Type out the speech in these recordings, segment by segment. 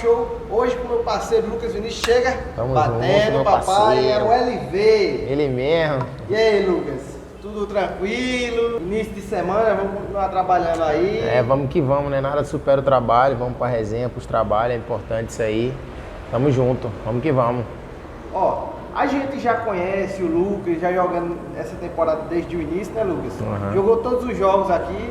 Show, hoje com o meu parceiro Lucas Vinícius, chega Tamo batendo, junto, papai, parceiro. é o LV. Ele mesmo. E aí, Lucas? Tudo tranquilo? Início de semana, vamos continuar trabalhando aí. Vamos que vamos, né? Nada supera o trabalho, vamos pra resenha, pros trabalhos, é importante isso aí. Tamo junto, vamos que vamos. Ó, a gente já conhece o Lucas, já jogando essa temporada desde o início, né, Lucas? Jogou todos os jogos aqui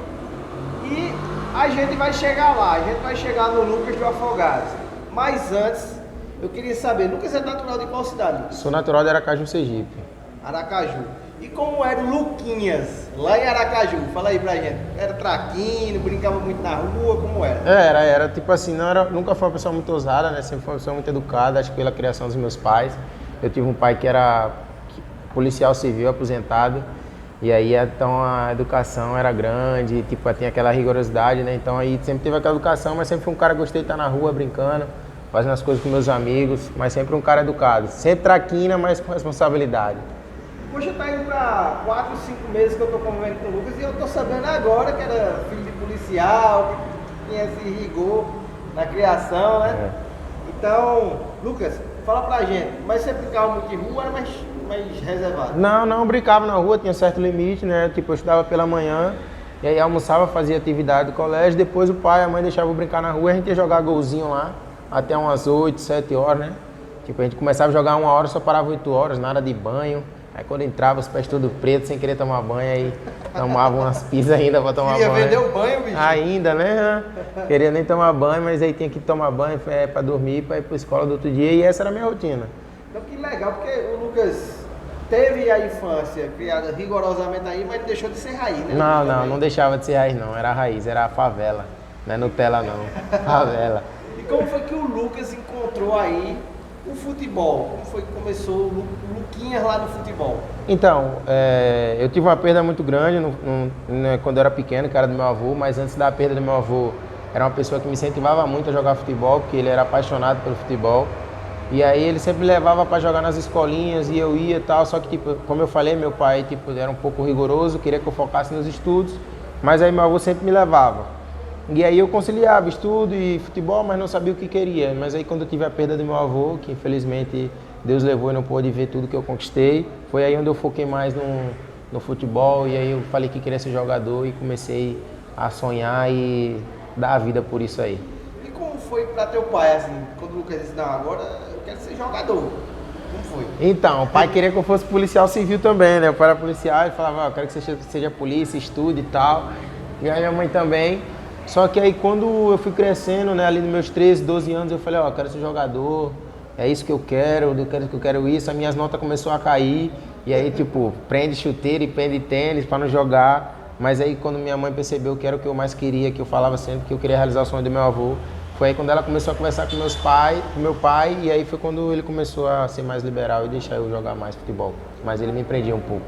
e a gente vai chegar lá, a gente vai chegar no Lucas do Afogados. Mas antes, eu queria saber, Lucas é natural de qual cidade, Lucas? Sou natural de Aracaju, Sergipe. Aracaju. E como era o Luquinhas, lá em Aracaju? Fala aí pra gente. Era traquino, brincava muito na rua, como era? Era tipo assim, nunca foi uma pessoa muito ousada, né? Sempre foi uma pessoa muito educada, acho que pela criação dos meus pais. Eu tive um pai que era policial civil, aposentado, e aí então a educação era grande, tipo, tinha aquela rigorosidade, né? Então aí sempre teve aquela educação, mas sempre fui um cara que gostei de estar na rua brincando, fazendo as coisas com meus amigos, mas sempre um cara educado. Sempre traquina, mas com responsabilidade. Poxa, tá indo pra 4, 5 meses que eu tô convivendo com o Lucas e eu tô sabendo agora que era filho de policial, que tinha esse rigor na criação, né? Então, Lucas, fala pra gente, mas você brincava muito de rua ou era mais reservado? Não, brincava na rua, tinha certo limite, né? Tipo, eu estudava pela manhã, e aí almoçava, fazia atividade do colégio, depois o pai e a mãe deixavam eu brincar na rua, a gente ia jogar golzinho lá, até umas 8, 7 horas, né? Tipo, a gente começava a jogar 1 hora, só parava 8 horas, nada de banho. Aí quando entrava, os pés todos pretos, sem querer tomar banho, aí tomava umas pisas ainda pra tomar banho. Queria vender o banho, bicho? Ainda, né? Queria nem tomar banho, mas aí tinha que tomar banho pra dormir, pra ir pra escola do outro dia, e essa era a minha rotina. Então que legal, porque o Lucas teve a infância criada rigorosamente aí, mas deixou de ser raiz, né? Não deixava de ser raiz não, era a raiz, era a favela, não é Nutella não, favela. E como foi que o Lucas encontrou aí o futebol? Como foi que começou o Luquinhas lá no futebol? Então, eu tive uma perda muito grande quando eu era pequeno, que era do meu avô, mas antes da perda do meu avô, era uma pessoa que me incentivava muito a jogar futebol, porque ele era apaixonado pelo futebol. E aí ele sempre me levava para jogar nas escolinhas e eu ia e tal, só que, tipo, como eu falei, meu pai tipo, era um pouco rigoroso, queria que eu focasse nos estudos, mas aí meu avô sempre me levava. E aí eu conciliava estudo e futebol, mas não sabia o que queria. Mas aí quando eu tive a perda do meu avô, que infelizmente Deus levou e não pôde ver tudo que eu conquistei, foi aí onde eu foquei mais no futebol, e aí eu falei que queria ser jogador e comecei a sonhar e dar a vida por isso aí. E como foi pra teu pai, assim, quando o Lucas disse, não, agora eu quero ser jogador? Como foi? Então, o pai queria que eu fosse policial civil também, né? O pai era policial, ele falava, eu quero que você seja polícia, estude e tal. E aí minha mãe também. Só que aí quando eu fui crescendo, né, ali nos meus 13, 12 anos, eu falei, eu quero ser jogador, é isso que eu quero isso, as minhas notas começaram a cair, e aí tipo, prende chuteiro e prende tênis para não jogar, mas aí quando minha mãe percebeu que era o que eu mais queria, que eu falava sempre que eu queria realizar o sonho do meu avô, foi aí quando ela começou a conversar com meu pai, e aí foi quando ele começou a ser mais liberal e deixar eu jogar mais futebol, mas ele me prendia um pouco.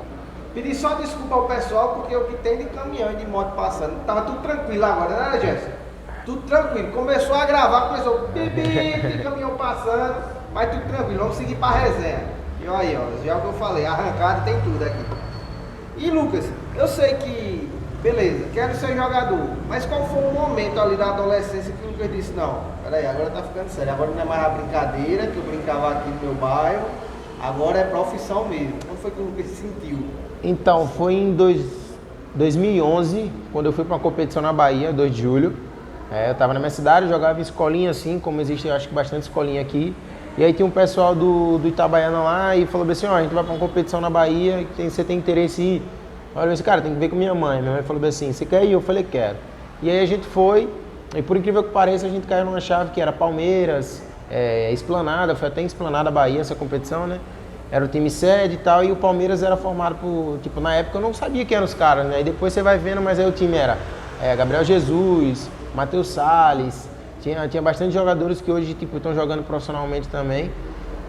Pedi só desculpa ao pessoal, porque o que tem de caminhão e de moto passando, tava tudo tranquilo agora, né, Jéssica? Tudo tranquilo. Começou a gravar, começou de caminhão passando, mas tudo tranquilo, vamos seguir pra resenha. E olha aí, ó, já é o que eu falei, arrancado tem tudo aqui. E Lucas, eu sei que, beleza, quero ser jogador, mas qual foi o momento ali da adolescência que o Lucas disse, não, peraí, agora tá ficando sério, agora não é mais a brincadeira que eu brincava aqui no meu bairro, agora é profissão mesmo. Como foi que o Lucas se sentiu? Então, foi em 2011, quando eu fui para uma competição na Bahia, 2 de julho. Eu estava na minha cidade, jogava em escolinha assim, como existe, acho que bastante escolinha aqui. E aí tinha um pessoal do Itabaiana lá e falou assim, ó, a gente vai para uma competição na Bahia, você tem interesse em ir? Eu falei assim, cara, tem que ver com minha mãe. Minha mãe falou assim, você quer ir? Eu falei, quero. E aí a gente foi, e por incrível que pareça, a gente caiu numa chave que era Palmeiras, Esplanada, foi até em Esplanada, Bahia, essa competição, né? Era o time sede e tal, e o Palmeiras era formado por, tipo, na época eu não sabia quem eram os caras, né? E depois você vai vendo, mas aí o time era Gabriel Jesus, Matheus Salles, tinha bastante jogadores que hoje, tipo, estão jogando profissionalmente também.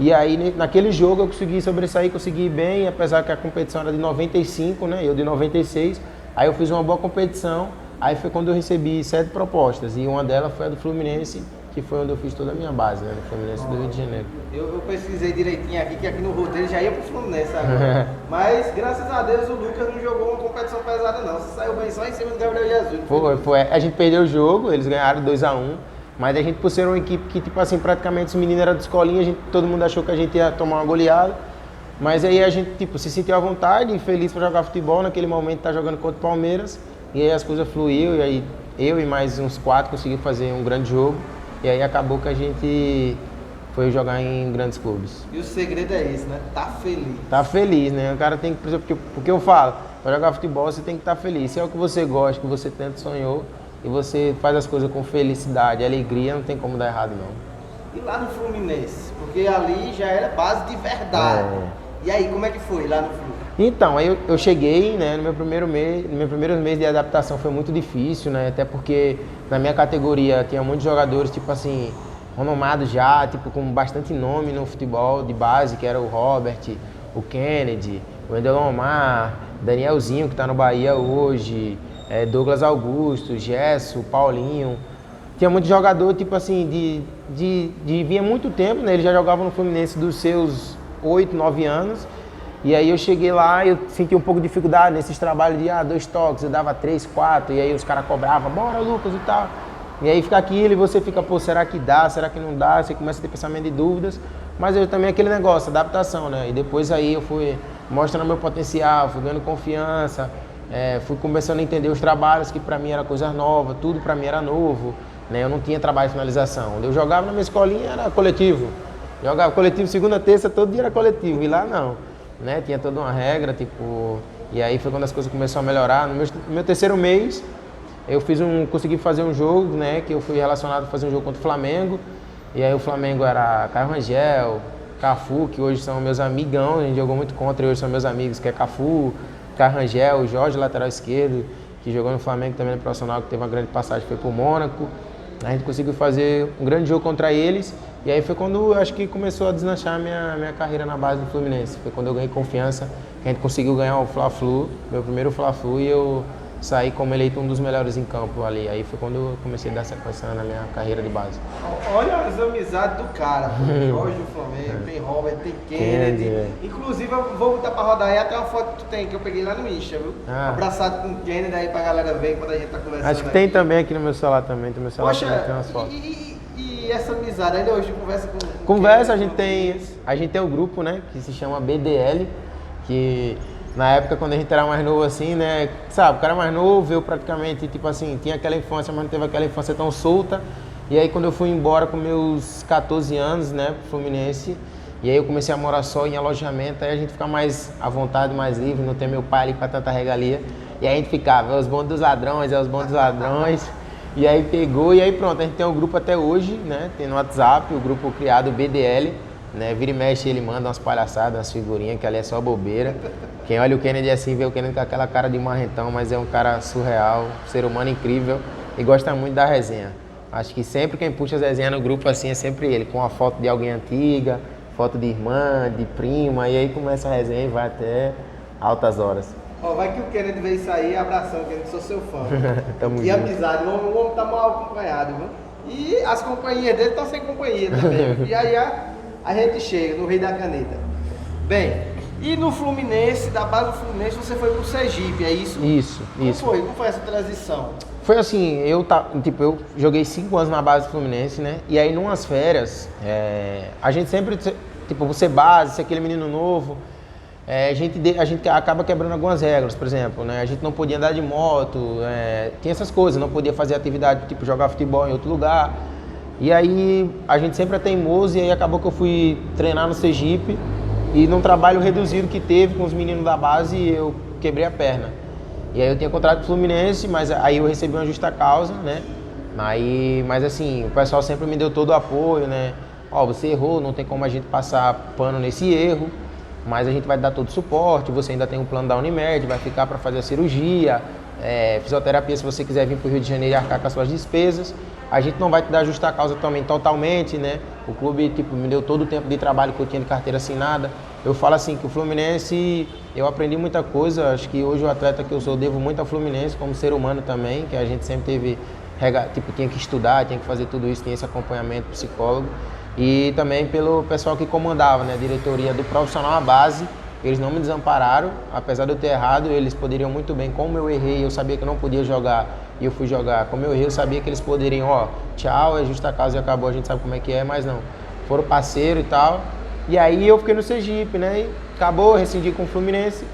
E aí, naquele jogo eu consegui sobressair, consegui ir bem, apesar que a competição era de 95, né? Eu de 96. Aí eu fiz uma boa competição, aí foi quando eu recebi 7 propostas, e uma delas foi a do Fluminense, que foi onde eu fiz toda a minha base, né? No Fluminense do Rio de Janeiro. Eu pesquisei direitinho aqui, que aqui no roteiro já ia pro Fluminense agora. Mas, graças a Deus, o Lucas não jogou uma competição pesada não. Você saiu bem só em cima do Gabriel Jesus. Foi. A gente perdeu o jogo, eles ganharam 2-1. Mas a gente, por ser uma equipe que, tipo assim, praticamente os meninos eram de escolinha, todo mundo achou que a gente ia tomar uma goleada. Mas aí a gente, tipo, se sentiu à vontade, feliz para jogar futebol. Naquele momento tá jogando contra o Palmeiras. E aí as coisas fluíram, e aí eu e mais uns 4 conseguimos fazer um grande jogo. E aí acabou que a gente foi jogar em grandes clubes. E o segredo é esse, né? Tá feliz. Tá feliz, né? O cara tem que, porque eu falo, para jogar futebol você tem que estar feliz. Se é o que você gosta, que você tanto sonhou, e você faz as coisas com felicidade, alegria, não tem como dar errado, não. E lá no Fluminense? Porque ali já era base de verdade. E aí, como é que foi lá no Fluminense? Então, aí eu cheguei, né, no meu primeiro mês de adaptação foi muito difícil, né, até porque na minha categoria tinha muitos jogadores, tipo assim, renomados já, tipo, com bastante nome no futebol de base, que era o Robert, o Kennedy, o Wendel Omar, Danielzinho, que está no Bahia hoje, Douglas Augusto, Gesso, Paulinho. Tinha muito jogador, tipo assim, vinha muito tempo, né, ele já jogava no Fluminense dos seus 8, 9 anos. E aí eu cheguei lá e eu senti um pouco de dificuldade nesses trabalhos de 2 toques, eu dava 3, 4, e aí os caras cobravam, bora Lucas e tal. E aí fica aquilo e você fica, pô, será que dá, será que não dá? Você começa a ter pensamento de dúvidas. Mas eu também aquele negócio, adaptação, né? E depois aí eu fui mostrando meu potencial, fui ganhando confiança, fui começando a entender os trabalhos, que pra mim era coisa nova, tudo pra mim era novo, né? Eu não tinha trabalho de finalização. Eu jogava na minha escolinha, era coletivo. Jogava coletivo segunda, terça, todo dia era coletivo, e lá não. Né? Tinha toda uma regra, tipo... E aí foi quando as coisas começaram a melhorar. No meu terceiro mês, eu consegui fazer um jogo, né? Que eu fui relacionado a fazer um jogo contra o Flamengo. E aí o Flamengo era Caio Rangel, Cafu, que hoje são meus amigão, a gente jogou muito contra e hoje são meus amigos, que é Cafu, Caio Rangel, Jorge, lateral esquerdo, que jogou no Flamengo também no profissional, que teve uma grande passagem, foi pro Mônaco. A gente conseguiu fazer um grande jogo contra eles. E aí foi quando eu acho que começou a deslanchar a minha carreira na base do Fluminense. Foi quando eu ganhei confiança, que a gente conseguiu ganhar o Fla-Flu, meu primeiro Fla-Flu, e eu saí como eleito um dos melhores em campo ali. Aí foi quando eu comecei a dar sequência na minha carreira de base. Olha as amizades do cara, pô. Jorge do Flamengo, tem Robert, tem Kennedy. Inclusive eu vou botar pra rodar aí até uma foto que tu tem, que eu peguei lá no Insta, viu? Abraçado com o Kennedy aí pra galera ver quando a gente tá conversando. Acho que tem também aqui no meu celular também, no meu celular também tem umas fotos. E essa amizade, ainda hoje conversa com... Conversa, a gente tem um grupo, né, que se chama BDL, que na época quando a gente era mais novo assim, né, sabe, o cara mais novo, eu praticamente, tipo assim, tinha aquela infância, mas não teve aquela infância tão solta. E aí quando eu fui embora com meus 14 anos, né, pro Fluminense, e aí eu comecei a morar só em alojamento, aí a gente fica mais à vontade, mais livre, não tem meu pai ali pra tanta regalia. E aí a gente ficava, os bons dos ladrões, os bons dos ladrões. E aí pegou, e aí pronto, a gente tem um grupo até hoje, né? Tem no WhatsApp, o grupo criado BDL, né? Vira e mexe, ele manda umas palhaçadas, umas figurinhas, que ali é só bobeira. Quem olha o Kennedy assim, vê o Kennedy com aquela cara de marrentão, mas é um cara surreal, um ser humano incrível e gosta muito da resenha. Acho que sempre quem puxa as resenhas no grupo assim é sempre ele, com uma foto de alguém antiga, foto de irmã, de prima, e aí começa a resenha e vai até altas horas. Ó, vai que o Kennedy veio sair, abração, Kennedy, sou seu fã. Tamo e junto. Amizade, o homem tá mal acompanhado, viu? E as companhias dele estão sem companhia também. E aí a gente chega no Rei da Caneta. Bem, e no Fluminense, da base do Fluminense, você foi pro Sergipe, é isso? Isso. Como foi essa transição? Foi assim, eu joguei 5 anos na base do Fluminense, né? E aí, numas férias, a gente sempre, tipo, você base, você é aquele menino novo, a gente acaba quebrando algumas regras, por exemplo, né? A gente não podia andar de moto, tinha essas coisas, não podia fazer atividade, tipo, jogar futebol em outro lugar. E aí, a gente sempre é teimoso, e aí acabou que eu fui treinar no Sergipe, e num trabalho reduzido que teve com os meninos da base, eu quebrei a perna. E aí eu tinha contrato com o Fluminense, mas aí eu recebi uma justa causa, né? Mas assim, o pessoal sempre me deu todo o apoio, né? Ó, você errou, não tem como a gente passar pano nesse erro, mas a gente vai dar todo o suporte, você ainda tem um plano da Unimed, vai ficar para fazer a cirurgia, fisioterapia se você quiser vir para o Rio de Janeiro e arcar com as suas despesas. A gente não vai te dar justa causa também totalmente, né? O clube, tipo, me deu todo o tempo de trabalho que eu tinha de carteira assinada. Eu falo assim, que o Fluminense, eu aprendi muita coisa, acho que hoje o atleta que eu sou, devo muito ao Fluminense, como ser humano também, que a gente sempre teve, tipo, tinha que estudar, tinha que fazer tudo isso, tinha esse acompanhamento psicólogo. E também pelo pessoal que comandava, né? A diretoria do profissional à base, eles não me desampararam, apesar de eu ter errado, eles poderiam muito bem, como eu errei, eu sabia que eu não podia jogar e eu fui jogar, como eu errei, eu sabia que eles poderiam, ó, tchau, é justa causa e acabou, a gente sabe como é que é, mas não, foram parceiro e tal, e aí eu fiquei no Sergipe, né, e acabou, rescindi com o Fluminense,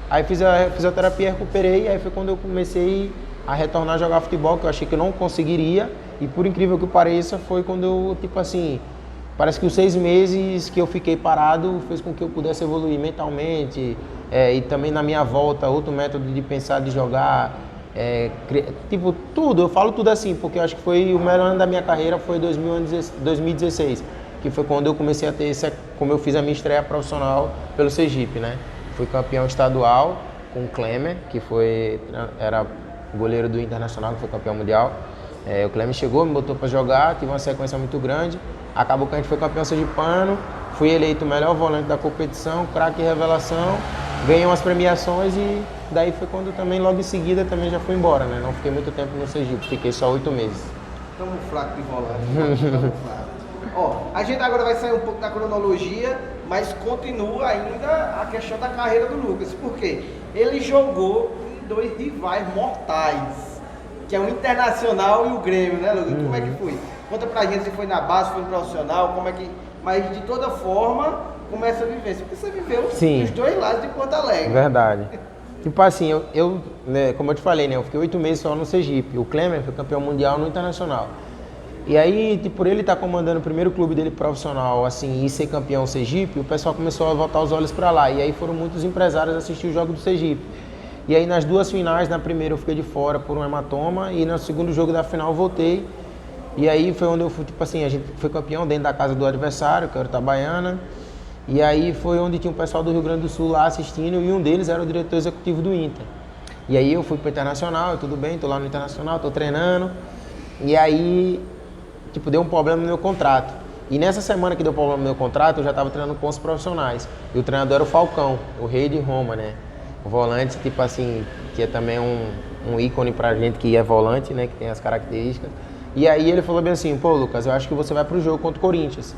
aí fiz a fisioterapia, recuperei, aí foi quando eu comecei a retornar a jogar futebol, que eu achei que eu não conseguiria, e por incrível que pareça, foi quando eu, tipo assim, parece que os 6 meses que eu fiquei parado fez com que eu pudesse evoluir mentalmente, e também na minha volta, outro método de pensar, de jogar, tipo, tudo, eu falo tudo assim, porque eu acho que foi o melhor ano da minha carreira, foi 2016, que foi quando eu comecei a ter como eu fiz a minha estreia profissional pelo Sergipe, né? Fui campeão estadual com o Klemer, que era goleiro do Internacional, que foi campeão mundial. O Clemente chegou, me botou para jogar, tive uma sequência muito grande, acabou que a gente foi campeão sergipano, fui eleito o melhor volante da competição, craque revelação, ganhei umas premiações e daí foi quando também, logo em seguida, também já fui embora, né? Não fiquei muito tempo no Sergipe, fiquei só 8 meses. Estamos fracos de volante, estamos fracos. Ó, a gente agora vai sair um pouco da cronologia, mas continua ainda a questão da carreira do Lucas, porque ele jogou em 2 rivais mortais, que é o Internacional e o Grêmio, né, Lucas? Como é que foi? Conta pra gente se foi na base, foi no profissional, como é que... Mas de toda forma, começa a viver. Porque você viveu os 2 lados de Porto Alegre. Verdade. Tipo assim, né, como eu te falei, né, eu fiquei 8 meses só no Sergipe. O Klemer foi campeão mundial no Internacional. E aí, tipo, por ele estar comandando o primeiro clube dele profissional, assim, e ser campeão Sergipe, o pessoal começou a voltar os olhos pra lá. E aí foram muitos empresários assistir o jogo do Sergipe. E aí nas 2 finais, na primeira eu fiquei de fora por um hematoma e no segundo jogo da final eu voltei. E aí foi onde eu fui, tipo assim, a gente foi campeão dentro da casa do adversário, que era o Itabaiana. E aí foi onde tinha um pessoal do Rio Grande do Sul lá assistindo e um deles era o diretor executivo do Inter. E aí eu fui pro Internacional, tudo bem, tô lá no Internacional, tô treinando. E aí, tipo, deu um problema no meu contrato. E nessa semana que deu problema no meu contrato, eu já tava treinando com os profissionais. E o treinador era o Falcão, o rei de Roma, né? O volante, tipo assim, que é também um ícone pra gente que é volante, né? Que tem as características. E aí ele falou bem assim, pô, Lucas, eu acho que você vai pro jogo contra o Corinthians.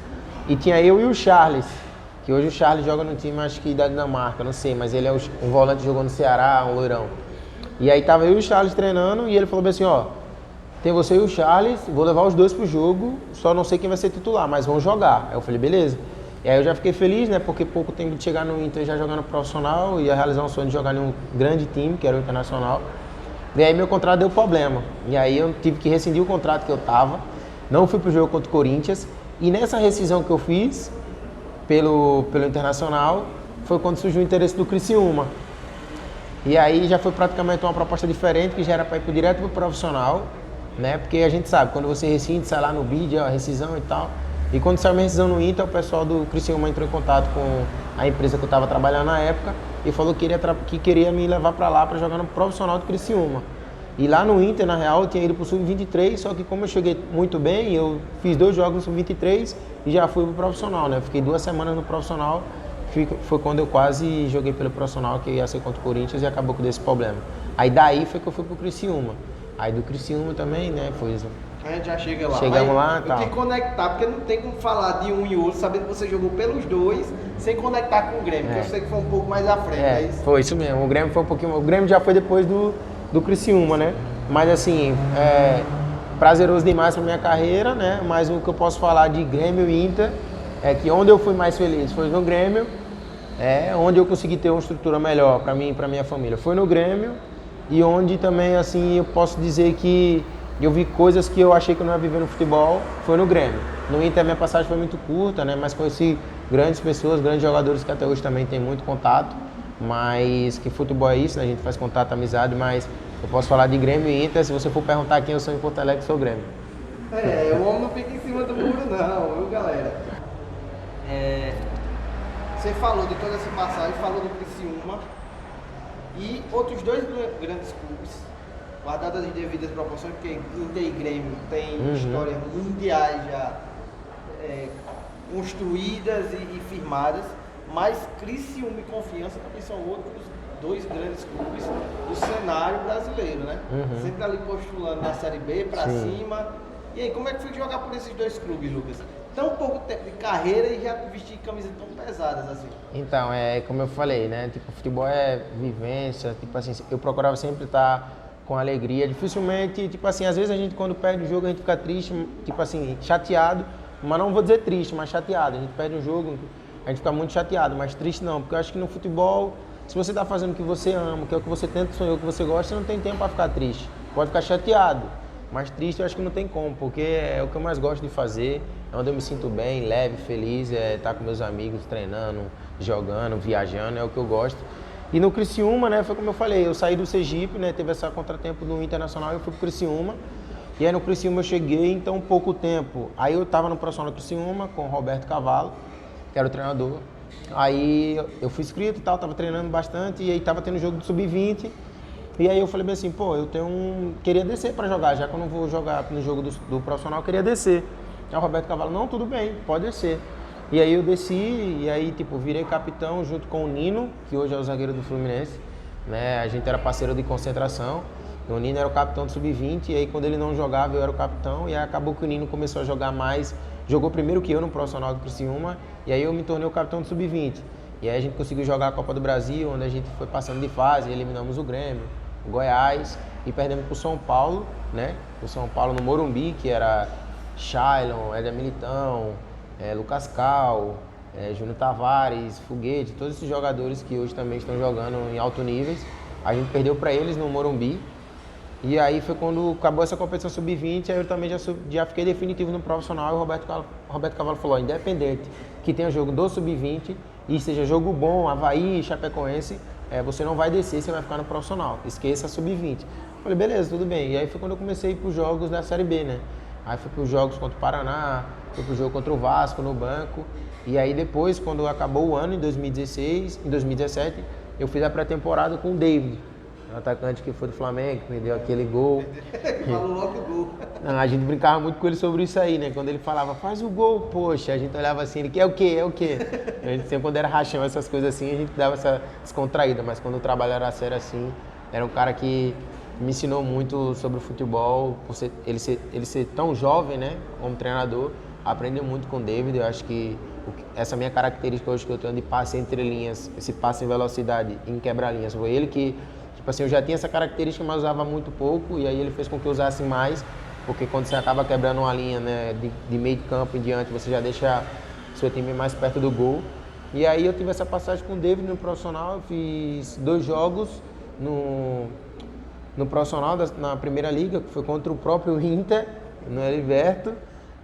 E tinha eu e o Charles, que hoje o Charles joga no time, acho que da Dinamarca, não sei, mas ele é um volante que jogou no Ceará, um loirão. E aí tava eu e o Charles treinando e ele falou bem assim, ó, tem você e o Charles, vou levar os 2 pro jogo, só não sei quem vai ser titular, mas vão jogar. Aí eu falei, beleza. E aí eu já fiquei feliz, né, porque pouco tempo de chegar no Inter já jogando profissional, ia realizar um sonho de jogar em um grande time, que era o Internacional. E aí meu contrato deu problema. E aí eu tive que rescindir o contrato que eu tava, não fui pro jogo contra o Corinthians, e nessa rescisão que eu fiz pelo Internacional, foi quando surgiu o interesse do Criciúma. E aí já foi praticamente uma proposta diferente, que já era para ir direto pro profissional, né, porque a gente sabe, quando você rescinde, sai lá no bid, a rescisão e tal. E quando saiu minha rescisão no Inter, o pessoal do Criciúma entrou em contato com a empresa que eu estava trabalhando na época e falou que queria me levar para lá para jogar no profissional do Criciúma. E lá no Inter, na real, eu tinha ido para o Sub-23, só que como eu cheguei muito bem, eu fiz 2 jogos no Sub-23 e já fui pro profissional, né? Fiquei 2 semanas no profissional, foi quando eu quase joguei pelo profissional, que ia ser contra o Corinthians e acabou com desse problema. Aí daí foi que eu fui pro Criciúma. Aí do Criciúma também, né, foi isso. A gente já chega lá. Chegamos lá e tal. Eu tenho que conectar, porque não tem como falar de um e outro, sabendo que você jogou pelos 2, sem conectar com o Grêmio, que eu sei que foi um pouco mais à frente, é isso? Foi isso mesmo. O Grêmio foi um pouquinho... O Grêmio já foi depois do Criciúma, né? Mas assim, prazeroso demais pra minha carreira, né? Mas o que eu posso falar de Grêmio e Inter é que onde eu fui mais feliz foi no Grêmio, onde eu consegui ter uma estrutura melhor pra mim e pra minha família. Foi no Grêmio e onde também, assim, eu posso dizer que eu vi coisas que eu achei que eu não ia viver no futebol, foi no Grêmio. No Inter, minha passagem foi muito curta, né? Mas conheci grandes pessoas, grandes jogadores que até hoje também tem muito contato. Mas que futebol é isso, né? A gente faz contato, amizade, mas eu posso falar de Grêmio e Inter. Se você for perguntar quem eu sou em Porto Alegre, sou Grêmio. O homem não fica em cima do muro não, viu, galera? Você falou de toda essa passagem, falou do Criciúma e outros 2 grandes clubes, guardadas as devidas proporções, porque Inter e Grêmio tem histórias mundiais já construídas e firmadas, mas Criciúma e Confiança também são outros 2 grandes clubes do cenário brasileiro, né? Sempre ali postulando na Série B pra cima. E aí, como é que foi jogar por esses 2 clubes, Lucas? tão pouco tempo de carreira e já vestir camisas tão pesadas assim? Então, como eu falei, né? Tipo, futebol é vivência, tipo assim, eu procurava sempre estar com alegria. Dificilmente, tipo assim, às vezes a gente quando perde o jogo a gente fica triste, tipo assim, chateado, mas não vou dizer triste, mas chateado. A gente perde um jogo, a gente fica muito chateado, mas triste não, porque eu acho que no futebol, se você está fazendo o que você ama, que é o que você tenta sonhar, o que você gosta, você não tem tempo para ficar triste. Pode ficar chateado, mas triste eu acho que não tem como, porque é o que eu mais gosto de fazer, é onde eu me sinto bem, leve, feliz, estar com meus amigos, treinando, jogando, viajando, é o que eu gosto. E no Criciúma, né, foi como eu falei, eu saí do Sergipe, né, teve esse contratempo no Internacional, eu fui pro Criciúma. E aí no Criciúma eu cheguei, então pouco tempo. Aí eu estava no profissional do Criciúma com o Roberto Cavalo, que era o treinador. Aí eu fui inscrito e tal, tava treinando bastante, e aí tava tendo jogo do Sub-20. E aí eu falei bem assim, pô, queria descer para jogar, já que eu não vou jogar no jogo do profissional, eu queria descer. Aí o Roberto Cavalo, não, tudo bem, pode descer. E aí eu desci, e aí tipo, virei capitão junto com o Nino, que hoje é o zagueiro do Fluminense, né? A gente era parceiro de concentração. O Nino era o capitão do Sub-20, e aí quando ele não jogava, eu era o capitão, e aí acabou que o Nino começou a jogar mais, jogou primeiro que eu no profissional do Criciúma, e aí eu me tornei o capitão do Sub-20. E aí a gente conseguiu jogar a Copa do Brasil, onde a gente foi passando de fase, eliminamos o Grêmio, o Goiás, e perdemos pro São Paulo, né? O São Paulo no Morumbi, que era Shailon, Éder Militão, Lucas Cal, Júnior Tavares, Foguete, todos esses jogadores que hoje também estão jogando em alto níveis. A gente perdeu para eles no Morumbi. E aí foi quando acabou essa competição sub-20, aí eu também já fiquei definitivo no profissional, e o Roberto Cavalo falou, independente que tenha jogo do sub-20 e seja jogo bom, Avaí, Chapecoense, você não vai descer, você vai ficar no profissional, esqueça a sub-20. Falei, beleza, tudo bem. E aí foi quando eu comecei a ir para os jogos da Série B, né? Aí fui para os jogos contra o Paraná, fui para o jogo contra o Vasco no banco. E aí depois, quando acabou o ano, em 2017, eu fiz a pré-temporada com o David, um atacante que foi do Flamengo, que me deu aquele gol. Falou logo o gol. Não, a gente brincava muito com ele sobre isso aí, né? Quando ele falava, faz o gol, poxa, a gente olhava assim, ele quer o quê? É o quê? A gente sempre, quando era rachão, essas coisas assim, a gente dava essa descontraída, mas quando o trabalho era sério assim, era um cara que me ensinou muito sobre o futebol, por ele ser tão jovem, né, como treinador, aprendeu muito com o David. Eu acho que essa minha característica hoje que eu tenho de passe entre linhas, esse passe em velocidade, em quebra-linhas, foi ele que, tipo assim, eu já tinha essa característica, mas usava muito pouco, e aí ele fez com que eu usasse mais, porque quando você acaba quebrando uma linha, né, de meio de campo em diante, você já deixa seu time mais perto do gol. E aí eu tive essa passagem com o David no profissional, eu fiz 2 jogos no profissional na primeira liga, que foi contra o próprio Inter, no Heriberto,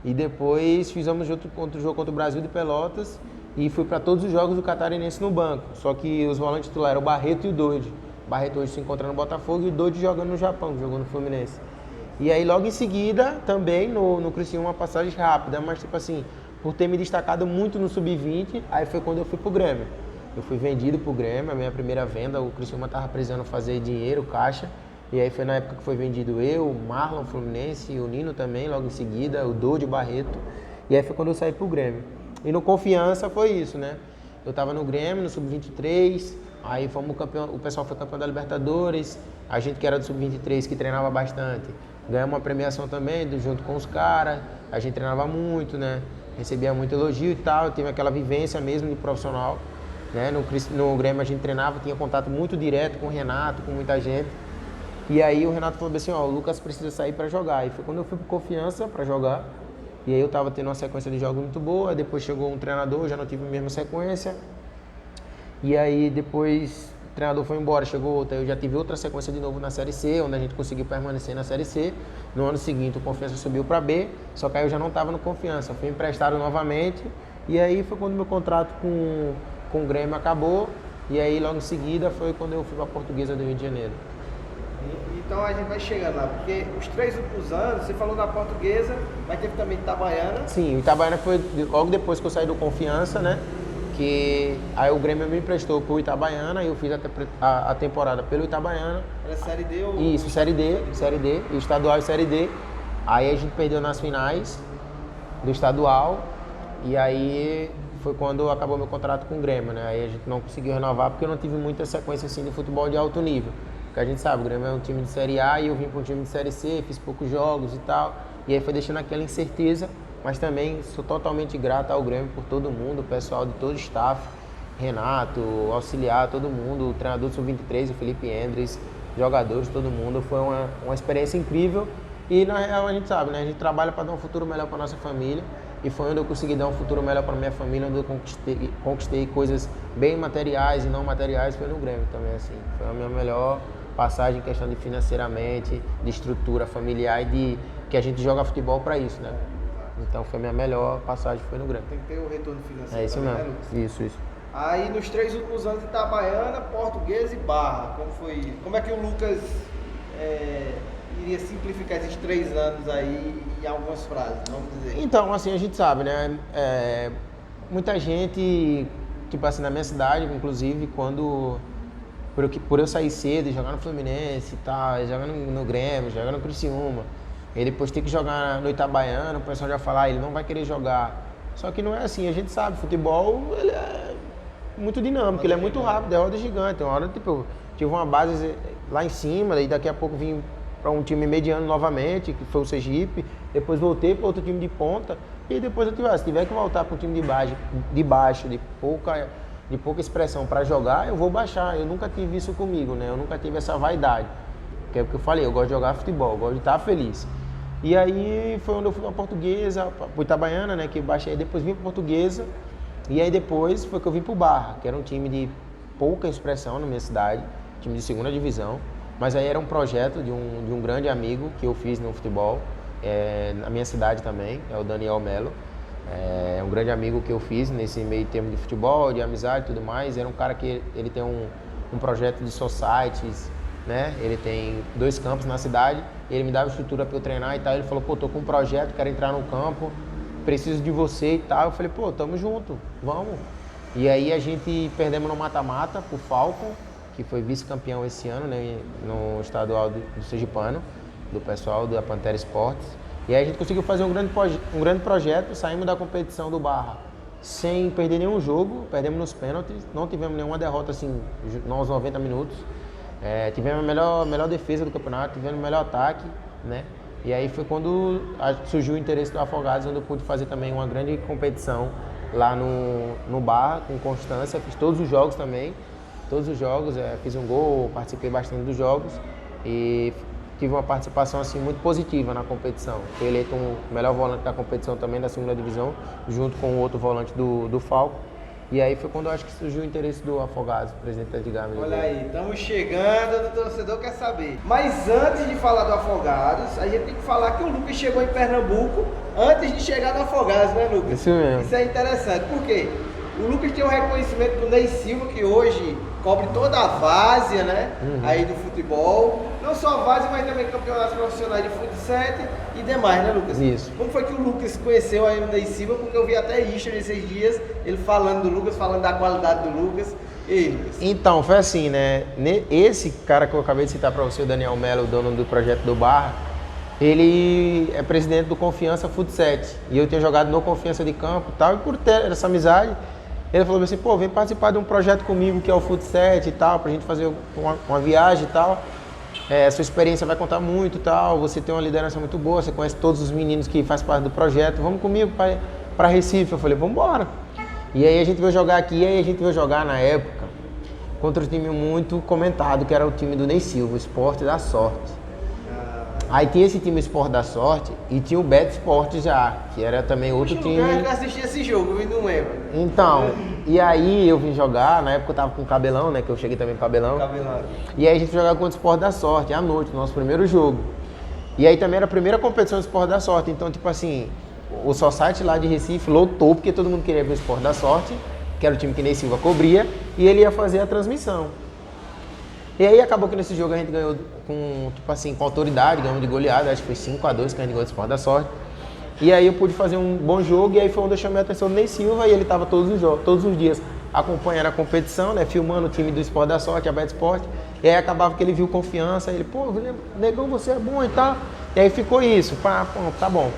e depois fizemos outro jogo contra o Brasil de Pelotas, e fui para todos os jogos do Catarinense no banco, só que os volantes titulares eram o Barreto e o Doide. O Barreto hoje se encontra no Botafogo e o Doide jogando no Japão, jogando no Fluminense. E aí logo em seguida, também no Criciúma, uma passagem rápida, mas tipo assim, por ter me destacado muito no Sub-20, aí foi quando eu fui pro Grêmio. Eu fui vendido pro Grêmio, a minha primeira venda, o Criciúma estava precisando fazer dinheiro, caixa, e aí foi na época que foi vendido eu, o Marlon Fluminense, o Nino também, logo em seguida, o Doide, o Barreto, e aí foi quando eu saí pro Grêmio. E no Confiança foi isso, né? Eu estava no Grêmio, no Sub-23, aí fomos campeão, o pessoal foi campeão da Libertadores, a gente que era do Sub-23, que treinava bastante, ganhamos uma premiação também, junto com os caras, a gente treinava muito, né? Recebia muito elogio e tal, eu tive aquela vivência mesmo de profissional, né? No Grêmio a gente treinava, tinha contato muito direto com o Renato, com muita gente. E aí o Renato falou assim, ó, o Lucas precisa sair para jogar. E foi quando eu fui pro Confiança para jogar. E aí eu tava tendo uma sequência de jogos muito boa, depois chegou um treinador, já não tive a mesma sequência. E aí depois o treinador foi embora, chegou outro, aí eu já tive outra sequência de novo na Série C, onde a gente conseguiu permanecer na Série C. No ano seguinte o Confiança subiu para B, só que aí eu já não tava no Confiança, fui emprestado novamente. E aí foi quando meu contrato com o Grêmio acabou. E aí logo em seguida foi quando eu fui para a Portuguesa do Rio de Janeiro. Então a gente vai chegando lá, porque os 3 últimos anos, você falou da Portuguesa, mas teve também Itabaiana. Sim, o Itabaiana foi logo depois que eu saí do Confiança, né? Que aí o Grêmio me emprestou pro Itabaiana e eu fiz a temporada pelo Itabaiana. Era Série D ou... Isso, Série D, e estadual e Série D. Aí a gente perdeu nas finais do estadual e aí foi quando acabou meu contrato com o Grêmio, né? Aí a gente não conseguiu renovar porque eu não tive muita sequência assim de futebol de alto nível. Porque a gente sabe, o Grêmio é um time de Série A e eu vim para um time de Série C, fiz poucos jogos e tal. E aí foi deixando aquela incerteza mas também sou totalmente grato ao Grêmio por todo mundo, o pessoal de todo o staff, Renato, auxiliar, todo mundo, o treinador do Sub-23, o Felipe Endres, jogadores, todo mundo. Foi uma experiência incrível e na real a gente sabe, né? A gente trabalha para dar um futuro melhor para nossa família e foi onde eu consegui dar um futuro melhor para minha família, onde eu conquistei coisas bem materiais e não materiais, foi no Grêmio também, assim. Foi a minha melhor passagem em questão de financeiramente, de estrutura familiar e que a gente joga futebol para isso, né? Então foi a minha melhor passagem, foi no Grêmio. Tem que ter o retorno financeiro. É isso também, mesmo, né, isso. Aí nos 3 últimos anos, Itabaiana, Portuguesa e Barra. Como foi? Como é que o Lucas iria simplificar esses 3 anos aí em algumas frases, vamos dizer? Então, assim, a gente sabe, né? Muita gente, tipo assim, na minha cidade, inclusive, por eu sair cedo e jogar no Fluminense e tal, jogar no Grêmio, jogar no Criciúma, e depois ter que jogar no Itabaiana, o pessoal já fala, ele não vai querer jogar. Só que não é assim, a gente sabe, futebol, ele é muito dinâmico, ele é muito rápido, é roda gigante. Uma hora, tipo, eu tive uma base lá em cima, e daqui a pouco vim para um time mediano novamente, que foi o Sergipe, depois voltei para outro time de ponta, e depois se tiver que voltar para um time de baixo, de pouca expressão para jogar, eu vou baixar. Eu nunca tive isso comigo, né? Eu nunca tive essa vaidade, que é o que eu falei, eu gosto de jogar futebol, eu gosto de estar feliz. E aí foi onde eu fui para a Portuguesa, para Itabaiana, né, que eu baixei, depois vim para a Portuguesa, e aí depois foi que eu vim para o Barra, que era um time de pouca expressão na minha cidade, time de 2ª divisão, mas aí era um projeto de um grande amigo que eu fiz no futebol, na minha cidade também, é o Daniel Melo, é um grande amigo que eu fiz nesse meio termo de futebol, de amizade e tudo mais. Era um cara que ele tem um projeto de societies, né? Ele tem 2 campos na cidade, ele me dava estrutura para eu treinar e tal. Ele falou, pô, tô com um projeto, quero entrar no campo, preciso de você e tal. Eu falei, pô, tamo junto, vamos. E aí a gente perdemos no mata-mata pro Falcon, que foi vice-campeão esse ano, né, no estadual do Sergipano, do pessoal da Pantera Esportes. E aí a gente conseguiu fazer um grande projeto, saímos da competição do Barra sem perder nenhum jogo, perdemos nos pênaltis, não tivemos nenhuma derrota assim, nos 90 minutos. Tivemos a melhor defesa do campeonato, tivemos o melhor ataque, né? E aí foi quando surgiu o interesse do Afogados, onde eu pude fazer também uma grande competição lá no Barra, com constância. Fiz todos os jogos também, fiz um gol, participei bastante dos jogos e tive uma participação assim, muito positiva na competição. Fui eleito o melhor volante da competição também, da 2ª divisão, junto com o outro volante do Falco. E aí foi quando eu acho que surgiu o interesse do Afogados, o presidente Edgar. Olha aí, estamos chegando, o torcedor quer saber. Mas antes de falar do Afogados, a gente tem que falar que o Lucas chegou em Pernambuco antes de chegar no Afogados, né, Lucas? Isso mesmo. Isso é interessante, por quê? O Lucas tem o reconhecimento do Ney Silva, que hoje cobre toda a várzea, né? Aí do futebol. Não só a várzea, mas também campeonatos profissionais de futsal e demais, né, Lucas? Isso. Como foi que o Lucas conheceu aí o Ney Silva? Porque eu vi até Isha nesses dias, ele falando do Lucas, falando da qualidade do Lucas. E aí, Lucas? Então, foi assim, né? Esse cara que eu acabei de citar para você, o Daniel Melo, o dono do projeto do Barra, ele é presidente do Confiança Futsal. E eu tinha jogado no Confiança de Campo e tal, e por ter essa amizade, ele falou assim, pô, vem participar de um projeto comigo que é o Futsal e tal, pra gente fazer uma viagem e tal. Sua experiência vai contar muito e tal, você tem uma liderança muito boa, você conhece todos os meninos que fazem parte do projeto, vamos comigo para Recife. Eu falei, vamos embora. E aí a gente veio jogar aqui, e aí a gente veio jogar na época contra um time muito comentado, que era o time do Ney Silva, o Esporte da Sorte. Aí tinha esse time Esporte da Sorte e tinha o Bet Sport já, que era também outro time. Eu assisti esse jogo, eu não lembro. Então, e aí eu vim jogar, na época eu tava com cabelão, né, que eu cheguei também com cabelão. E aí a gente jogava contra o Esporte da Sorte, à noite, no nosso primeiro jogo. E aí também era a primeira competição do Esporte da Sorte, então tipo assim, o Society lá de Recife lotou, porque todo mundo queria ver o Esporte da Sorte, que era o time que Ney Silva cobria, e ele ia fazer a transmissão. E aí acabou que nesse jogo a gente ganhou com autoridade, ganhamos de goleada, acho que foi 5-2 que a gente ganhou do Esporte da Sorte. E aí eu pude fazer um bom jogo, e aí foi onde eu chamei a atenção do Ney Silva, e ele estava todos os dias acompanhando a competição, né, filmando o time do Esporte da Sorte, a Bet Sport. E aí acabava que ele viu confiança, ele, pô, negão, você é bom e tal. E aí ficou isso, pá, tá bom.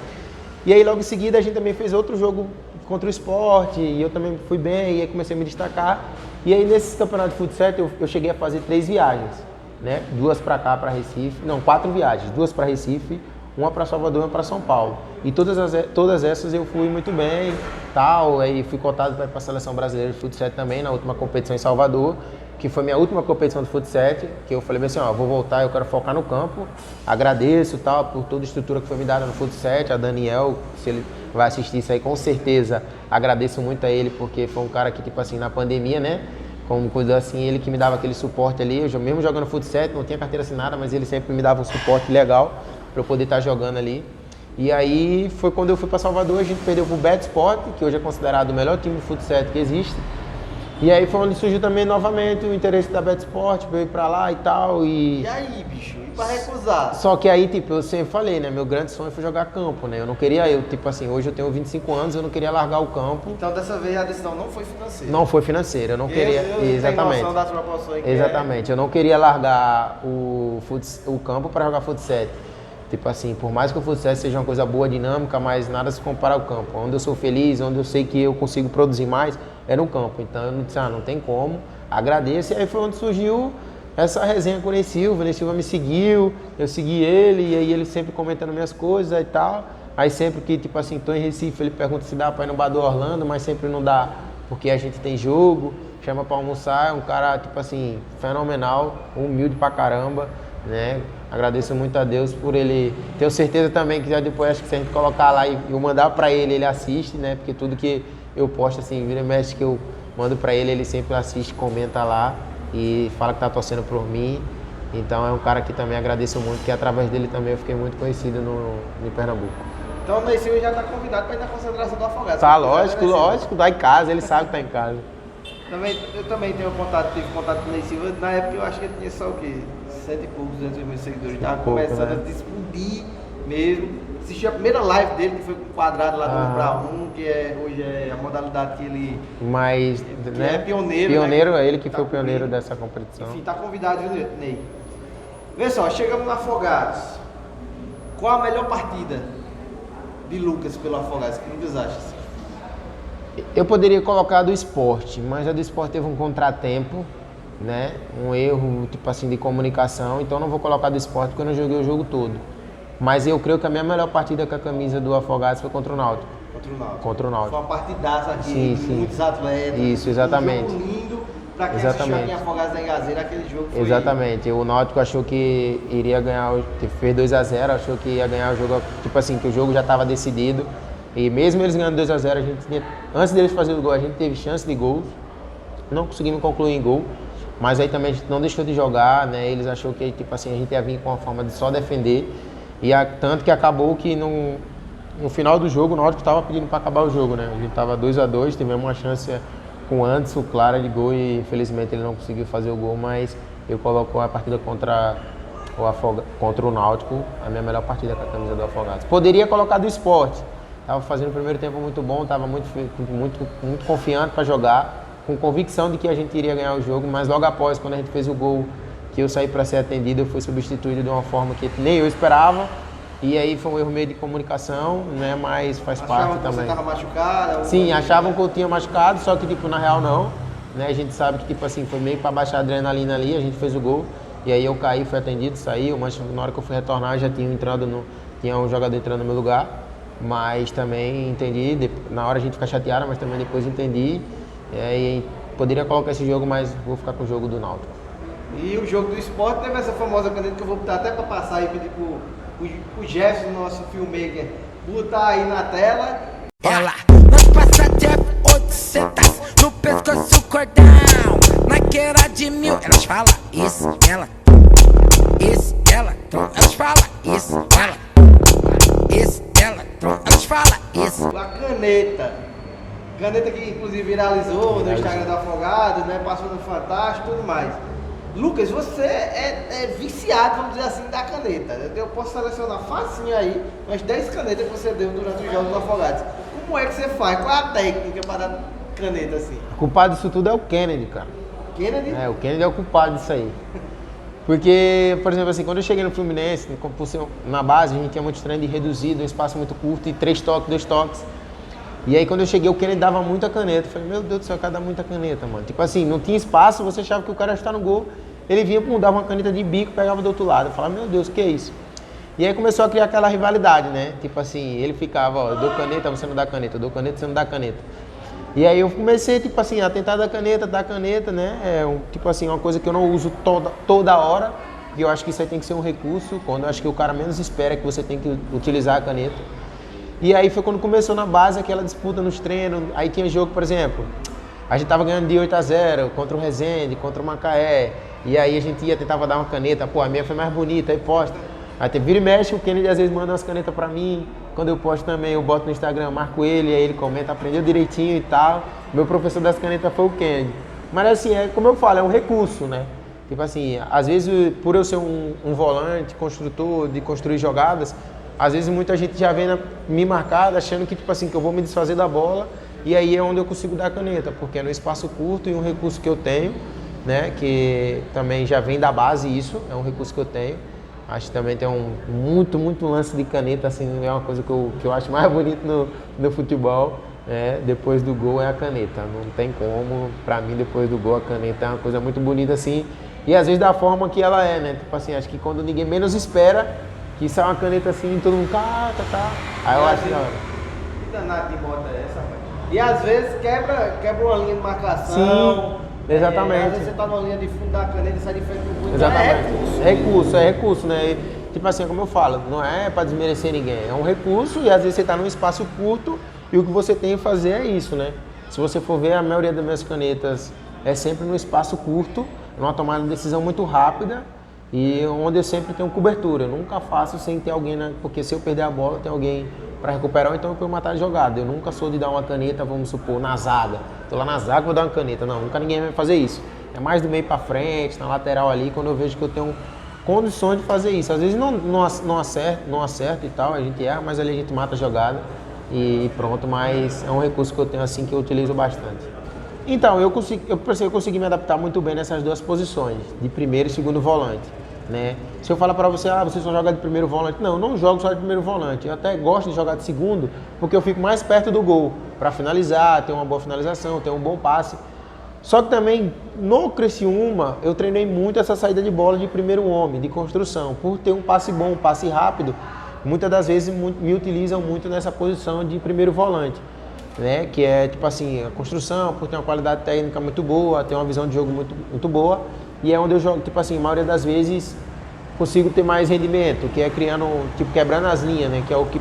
E aí logo em seguida a gente também fez outro jogo contra o Sport, e eu também fui bem, e aí comecei a me destacar. E aí nesse campeonato de futsal eu cheguei a fazer 3 viagens, né? 2 para cá, para Recife, não, 4 viagens, 2 para Recife, uma para Salvador e uma para São Paulo. E todas essas eu fui muito bem, tal, aí fui cotado para ir para a Seleção Brasileira de Futsal também, na última competição em Salvador, que foi minha última competição de futsal, que eu falei bem assim, ó, vou voltar, eu quero focar no campo, agradeço tal, por toda a estrutura que foi me dada no futsal, a Daniel, se ele vai assistir isso aí, com certeza, agradeço muito a ele, porque foi um cara que, tipo assim, na pandemia, né, como coisa assim, ele que me dava aquele suporte ali, eu mesmo jogando futsal, não tinha carteira assinada, mas ele sempre me dava um suporte legal para eu poder estar jogando ali. E aí foi quando eu fui para Salvador, a gente perdeu pro Bet Sport, que hoje é considerado o melhor time de futsal que existe. E aí foi onde surgiu também novamente o interesse da Bet Sport, pra eu ir pra lá e tal. E aí, bicho? E pra recusar? Só que aí, tipo, eu sempre falei, né? Meu grande sonho foi jogar campo, né? Eu não queria, tipo assim, hoje eu tenho 25 anos, eu não queria largar o campo. Então dessa vez a decisão não foi financeira? Não foi financeira, eu não queria. Exatamente. Tem noção das proporções que exatamente, eu não queria largar o campo pra jogar futsal. Tipo assim, por mais que o futsal seja uma coisa boa, dinâmica, mas nada se compara ao campo. Onde eu sou feliz, onde eu sei que eu consigo produzir mais, é no campo. Então eu não disse, não tem como, agradeço. E aí foi onde surgiu essa resenha com o Ney Silva. O Ney Silva me seguiu, eu segui ele, e aí ele sempre comentando minhas coisas e tal. Aí sempre que, tipo assim, tô em Recife, ele pergunta se dá pra ir no bar do Orlando, mas sempre não dá, porque a gente tem jogo, chama pra almoçar, é um cara, tipo assim, fenomenal, humilde pra caramba, né? Agradeço muito a Deus por ele. Tenho certeza também que já depois, acho que se a gente colocar lá e eu mandar pra ele, ele assiste, né? Porque tudo que eu posto, assim, vira e mexe que eu mando pra ele, ele sempre assiste, comenta lá e fala que tá torcendo por mim. Então é um cara que também agradeço muito, que através dele também eu fiquei muito conhecido em Pernambuco. Então o Ney Silva já tá convidado pra ir na concentração do Afogados. Tá, lógico, tá em casa, ele sabe que tá em casa. Eu também tive contato com o Ney Silva. Na época eu acho que ele tinha só o quê? 100 e poucos, 200 mil seguidores. Tava começando, né, a explodir mesmo. Assisti a primeira live dele, que foi com o quadrado lá do 1 para 1, que hoje é a modalidade que ele né, é pioneiro. Pioneiro, né, é ele que foi o pioneiro dessa competição. Enfim, tá convidado, viu, Ney? Vê só, chegamos no Afogados. Qual a melhor partida de Lucas pelo Afogados? O que Lucas acha? Eu poderia colocar do esporte, mas a do esporte teve um contratempo, né? Um erro, tipo assim, de comunicação, então não vou colocar do esporte porque eu não joguei o jogo todo. Mas eu creio que a minha melhor partida com a camisa do Afogados foi contra o Náutico. Contra o Náutico. Foi uma partidaça aqui, sim. muitos atletas. Isso, exatamente. Um jogo lindo pra quem assistiu aqui em Afogados da Engazeira, aquele jogo foi... Exatamente. O Náutico achou que iria ganhar, fez 2-0, achou que ia ganhar o jogo, tipo assim, que o jogo já estava decidido. E mesmo eles ganhando 2-0, a gente tinha, antes deles fazerem o gol, a gente teve chance de gols. Não conseguimos concluir em gol. Mas aí também a gente não deixou de jogar, né? Eles achou que, tipo assim, a gente ia vir com uma forma de só defender. E tanto que acabou que no final do jogo o Náutico estava pedindo para acabar o jogo, né? A gente estava 2-2, tivemos uma chance com o Anderson, clara de gol, e infelizmente ele não conseguiu fazer o gol, mas eu coloco a partida contra o Náutico, a minha melhor partida com a camisa do Afogados. Poderia colocar do esporte. Estava fazendo o primeiro tempo muito bom, estava muito confiante para jogar, com convicção de que a gente iria ganhar o jogo, mas logo após, quando a gente fez o gol, que eu saí para ser atendido, eu fui substituído de uma forma que nem eu esperava, e aí foi um erro meio de comunicação, né, mas faz parte também. Você estava machucado? Sim, achavam que eu tinha machucado, só que tipo, na real não, né, a gente sabe que tipo assim, foi meio para baixar a adrenalina ali, a gente fez o gol, e aí eu caí, fui atendido, saí, mas na hora que eu fui retornar já tinha um jogador entrando no meu lugar. Mas também entendi, na hora a gente fica chateado, mas também depois entendi. E poderia colocar esse jogo, mas vou ficar com o jogo do Náutico. E o jogo do esporte teve essa famosa caneta que eu vou botar até para passar e pedir pro Jefferson, nosso filmmaker, botar aí na tela. Ela nós passa de 800 no pescoço cordão, naquela de 1000. Elas falam isso, ela, elas falam isso, ela, elas falam isso. A caneta que inclusive viralizou no Instagram do Afogado, né? Passou no Fantástico e tudo mais. Lucas, você é viciado, vamos dizer assim, da caneta. Eu posso selecionar facinho aí umas 10 canetas que você deu durante os jogos do Afogados. Como é que você faz? Qual é a técnica para dar caneta assim? O culpado disso tudo é o Kennedy, cara. Kennedy? O Kennedy é o culpado disso aí. Porque, por exemplo, assim, quando eu cheguei no Fluminense, na base, a gente tinha muito treino de reduzido, um espaço muito curto, e 3 toques, 2 toques. E aí, quando eu cheguei, o Kennedy dava muita caneta. Eu falei, meu Deus do céu, o cara dá muita caneta, mano. Tipo assim, não tinha espaço, você achava que o cara ia estar no gol. Ele vinha, dava uma caneta de bico, pegava do outro lado. Eu falava, meu Deus, o que é isso? E aí começou a criar aquela rivalidade, né? Tipo assim, ele ficava, ó, eu dou caneta, você não dá caneta, eu dou caneta, você não dá caneta. E aí eu comecei, tipo assim, a tentar dar caneta, né? Tipo assim, uma coisa que eu não uso toda hora, e eu acho que isso aí tem que ser um recurso, quando eu acho que o cara menos espera que você tem que utilizar a caneta. E aí foi quando começou na base aquela disputa nos treinos, aí tinha jogo, por exemplo, a gente tava ganhando de 8-0 contra o Resende, contra o Macaé, e aí a gente tentava dar uma caneta, pô, a minha foi mais bonita, aí posta. Aí vira e mexe, o Kennedy às vezes manda umas canetas pra mim, quando eu posto também, eu boto no Instagram, marco ele, aí ele comenta, aprendeu direitinho e tal. Meu professor das canetas foi o Kennedy. Mas assim, como eu falo, é um recurso, né? Tipo assim, às vezes por eu ser um volante, construtor, de construir jogadas, às vezes muita gente já vem me marcada achando que, tipo assim, que eu vou me desfazer da bola, e aí é onde eu consigo dar a caneta, porque é no espaço curto e um recurso que eu tenho, né? Que também já vem da base isso, é um recurso que eu tenho. Acho que também tem muito lance de caneta, assim, é uma coisa que eu acho mais bonito no futebol. Depois do gol é a caneta, não tem como, pra mim depois do gol a caneta é uma coisa muito bonita assim, e às vezes da forma que ela é, né, tipo assim, acho que quando ninguém menos espera, que sai uma caneta assim, todo mundo tá, aí eu acho que que danado de bota é essa, rapaz? E às vezes quebra uma linha de marcação. Sim, exatamente. Às vezes você tá numa linha de fundo da caneta e sai de frente do punho. Exatamente. É recurso, né? E, tipo assim, como eu falo, não é pra desmerecer ninguém, é um recurso e às vezes você tá num espaço curto e o que você tem que fazer é isso, né? Se você for ver, a maioria das minhas canetas é sempre num espaço curto, numa tomada de decisão muito rápida e onde eu sempre tenho cobertura. Eu nunca faço sem ter alguém, né? Porque se eu perder a bola, tem alguém para recuperar ou então eu matar a jogada. Eu nunca sou de dar uma caneta, vamos supor, na zaga. Tô lá na zaga, vou dar uma caneta. Não, nunca ninguém vai fazer isso. É mais do meio para frente, na lateral ali, quando eu vejo que eu tenho condições de fazer isso. Às vezes não acerta e tal, a gente erra, mas ali a gente mata a jogada e pronto. Mas é um recurso que eu tenho assim que eu utilizo bastante. Então, eu consegui me adaptar muito bem nessas duas posições, de primeiro e segundo volante. Né? Se eu falar para você, você só joga de primeiro volante, não, eu não jogo só de primeiro volante, eu até gosto de jogar de segundo, porque eu fico mais perto do gol, para finalizar, ter uma boa finalização, ter um bom passe. Só que também, no Criciúma, eu treinei muito essa saída de bola de primeiro homem, de construção, por ter um passe bom, um passe rápido, muitas das vezes me utilizam muito nessa posição de primeiro volante. Né? Que é tipo assim, a construção, por ter uma qualidade técnica muito boa, ter uma visão de jogo muito boa, e é onde eu jogo, tipo assim, a maioria das vezes consigo ter mais rendimento, que é criando, tipo, quebrando as linhas, né? Que é o que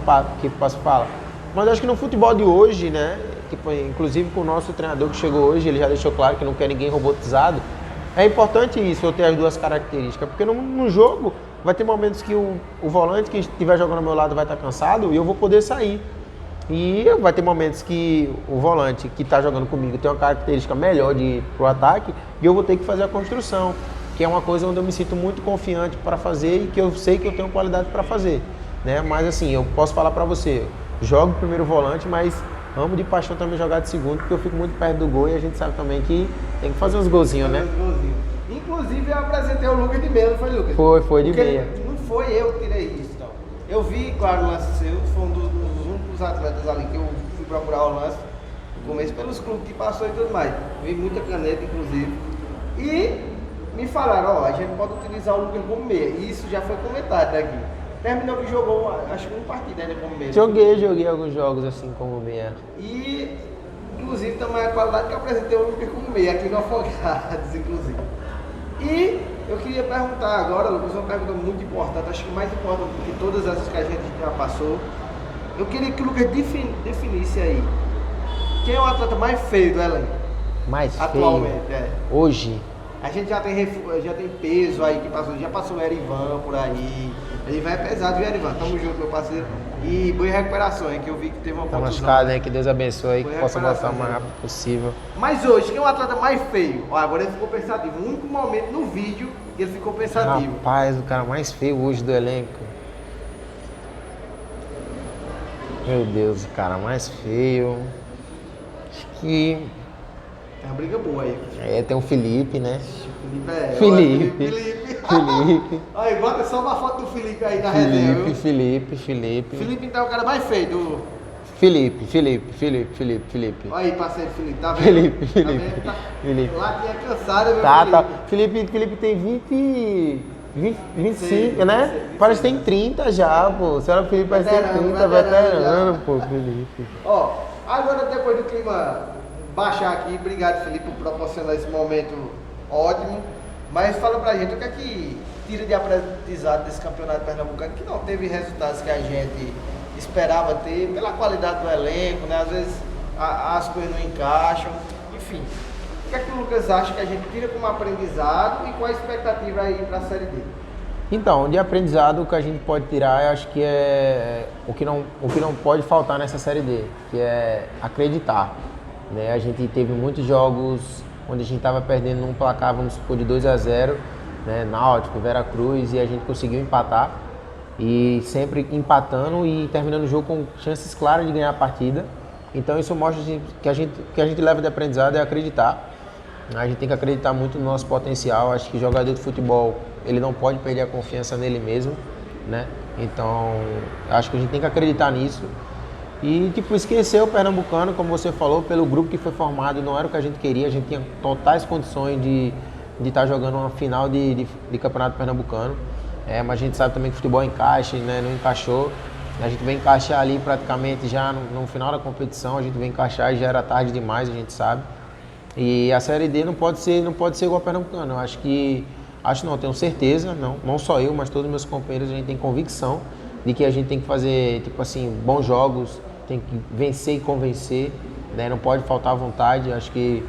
Passo fala. Mas eu acho que no futebol de hoje, né? Tipo, inclusive com o nosso treinador que chegou hoje, ele já deixou claro que não quer ninguém robotizado. É importante isso, eu ter as duas características, porque no jogo vai ter momentos que o volante que estiver jogando ao meu lado vai estar cansado e eu vou poder sair. E vai ter momentos que o volante que está jogando comigo tem uma característica melhor de ir pro ataque e eu vou ter que fazer a construção, que é uma coisa onde eu me sinto muito confiante para fazer e que eu sei que eu tenho qualidade para fazer, né? Mas assim, eu posso falar para você, jogo primeiro volante, mas amo de paixão também jogar de segundo, porque eu fico muito perto do gol e a gente sabe também que tem que fazer uns golzinhos, né? Inclusive eu apresentei o Lucas de meia, não foi, Lucas? Foi de meia. Não foi eu que tirei isso, então. Eu vi, claro, o lance seu, foi um dos únicos atletas ali que eu fui procurar o lance no começo pelos clubes que passou e tudo mais. Vi muita caneta, inclusive. E me falaram, a gente pode utilizar o Lucas como meia. E isso já foi comentado daqui. Terminou que jogou, acho que uma partida ainda como meia. Joguei alguns jogos assim como meia. E, inclusive, também a qualidade que eu apresentei o Lucas como meia, aqui no Afogados, inclusive. E eu queria perguntar agora, Lucas, uma pergunta muito importante, acho que mais importante do que todas essas que a gente já passou. Eu queria que o Lucas definisse aí quem é o atleta mais feio do elenco. Mais atualmente, feio? Hoje? A gente já tem peso aí que passou, já passou o Erivan por aí. Erivan é pesado, viu, Erivan? Tamo junto, meu parceiro. E boa recuperação, hein, que eu vi que teve uma contusão. Tá machucado, né? Que Deus abençoe aí, que possa voltar o mais rápido possível. Mas hoje, quem é o atleta mais feio? Ó, agora ele ficou pensativo. O único momento no vídeo que ele ficou pensativo. Rapaz, o cara mais feio hoje do elenco. Meu Deus, o cara mais feio. Acho que... É uma briga boa aí. Tem o Felipe, né? Felipe. Felipe. Aí, bota só uma foto do Felipe aí na resenha, viu? Felipe. Felipe então é o cara mais feio do... Felipe. Olha aí, parceiro Felipe, tá vendo? Felipe. Lá tinha cansado, meu Felipe. Felipe tem 25, né? Parece que tem 30 já, pô. O senhor Felipe parece que tem 30, veterano, pô, Felipe. Ó, agora depois do clima baixar aqui, obrigado Felipe por proporcionar esse momento ótimo. Mas fala pra gente o que é que tira de aprendizado desse campeonato pernambucano, que não teve resultados que a gente esperava ter, pela qualidade do elenco, né? Às vezes as coisas não encaixam, enfim. O que é que o Lucas acha que a gente tira como aprendizado e qual a expectativa aí para a Série D? Então, de aprendizado, o que a gente pode tirar, eu acho que é o que não pode faltar nessa Série D, que é acreditar. Né? A gente teve muitos jogos onde a gente estava perdendo num placar, vamos supor, de 2-0, né? Náutico, Veracruz, e a gente conseguiu empatar. E sempre empatando e terminando o jogo com chances claras de ganhar a partida. Então isso mostra que a gente leva de aprendizado é acreditar. A gente tem que acreditar muito no nosso potencial. Acho que jogador de futebol, ele não pode perder a confiança nele mesmo, né? Então, acho que a gente tem que acreditar nisso. E, esquecer o pernambucano, como você falou, pelo grupo que foi formado, não era o que a gente queria. A gente tinha totais condições de estar jogando uma final de campeonato pernambucano. Mas a gente sabe também que o futebol encaixa, né? Não encaixou. A gente vai encaixar ali praticamente já no final da competição. A gente vai encaixar e já era tarde demais, a gente sabe. E a Série D não pode ser igual ao pernambucano. Tenho certeza, não só eu, mas todos os meus companheiros, a gente tem convicção de que a gente tem que fazer, bons jogos, tem que vencer e convencer, né? Não pode faltar vontade. Acho que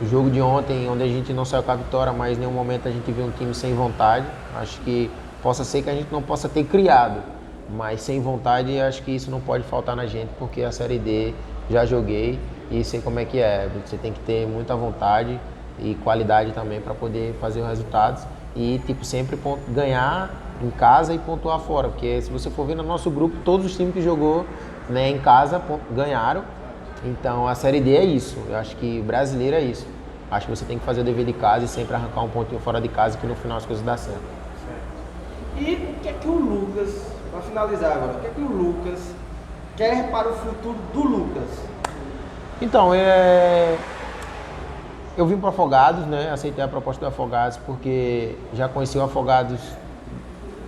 o jogo de ontem, onde a gente não saiu com a vitória, mas em nenhum momento a gente viu um time sem vontade. Acho que possa ser que a gente não possa ter criado, mas sem vontade, acho que isso não pode faltar na gente, porque a Série D já joguei e sei como é que é. Você tem que ter muita vontade e qualidade também para poder fazer os resultados e sempre ganhar em casa e pontuar fora, porque se você for ver no nosso grupo, todos os times que jogou, né, em casa ganharam. Então a Série D é isso. Eu acho que brasileiro é isso. Acho que você tem que fazer o dever de casa e sempre arrancar um pontinho fora de casa, que no final as coisas dão certo. E o que é que o Lucas, para finalizar agora, o que é que o Lucas quer para o futuro do Lucas? Então, eu vim para o Afogados, né? Aceitei a proposta do Afogados porque já conheci o Afogados.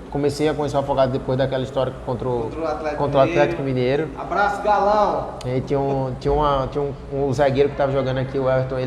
Comecei a conhecer o Afogados depois daquela história contra o Atlético Mineiro. Abraço, Galão! E tinha um zagueiro que estava jogando aqui, o Everton.